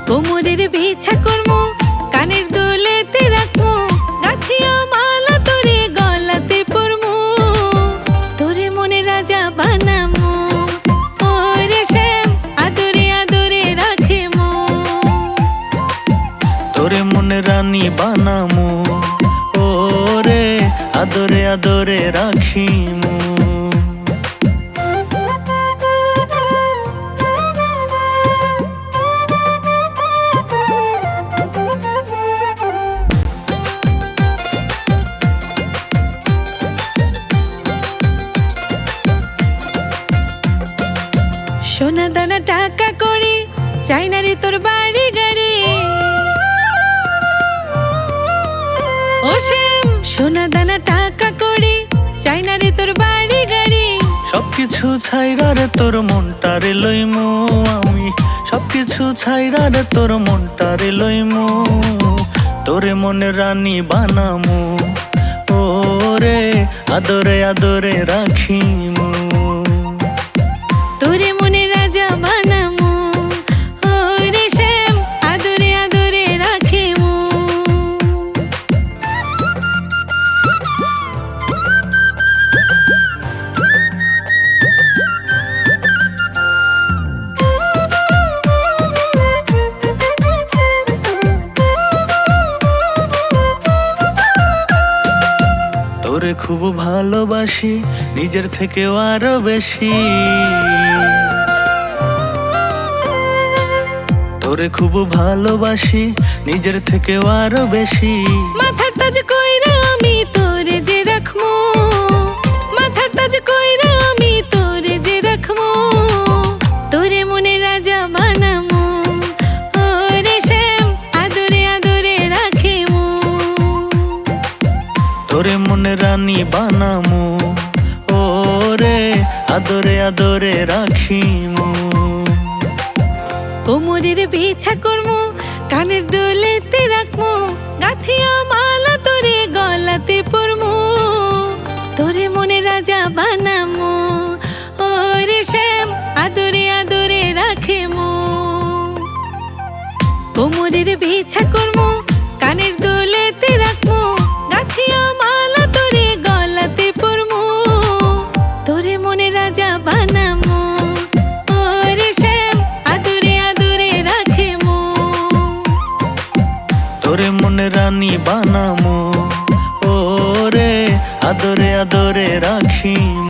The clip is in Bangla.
কোমরের বিছা করমু, কানের দুলেতে রাখমু, গাথিয়া মালা তোরে গলাতে পরমু, তোরে মনে রাজা বানামু, ওরে শ্যাম আদরে আদরে রাখিমু, তোরে মনে রানী বানামু, ওরে আদরে আদরে রাখিমু। সোনা দানা টাকা করি চাই না রে তোর বাড়ি গাড়ি, ও শ্যাম সোনা দানা টাকা করি চাই না রে তোর বাড়ি গাড়ি, সবকিছু ছাইরা রে তোর মনটারে লইমু আমি, সবকিছু ছাইরা রে তোর মনটারে লইমু, তোরে মনে রানী বানামু, ওরে আদরে আদরে রাখিমু, তোরে মনে রাজা বানামু, ওরে শ্যাম আদরে আদরে রাখিমু। তোরে খুব ভালোবাসি নিজের থেকেও আরো বেশি, তোরে খুব ভালোবাসি নিজের থেকেও আরো বেশি, মাথার তাজ কইরা আমি তোরে যে রাখমু, মাথার তাজ কইরা আমি তোরে যে রাখমু, তোরে মনে রাজা বানামু, ওরে শ্যাম আদরে আদরে রাখিমু, তোরে মনে রানী বানামু, ওরে আদরে আদরে রাখিমু। কোমরের বিছা করমু, কানের দুলেতে রাখমু, গাথিয়া মালা তোরে গলাতে পরমু, তোরে মনে রাজা বানামু, ওরে শ্যাম আদরে আদরে রাখিমু, কোমরের বিছা করমু, কানের দুলেতে রাখমু, গাথিয়া মালা তোরে গলাতে পরমু, তোরে মনে রাজা বানামু, ওরে শ্যাম আদরে আদরে রাখিমু, তোরে মনে রানী বানামু, ওরে আদরে আদরে রাখিমু।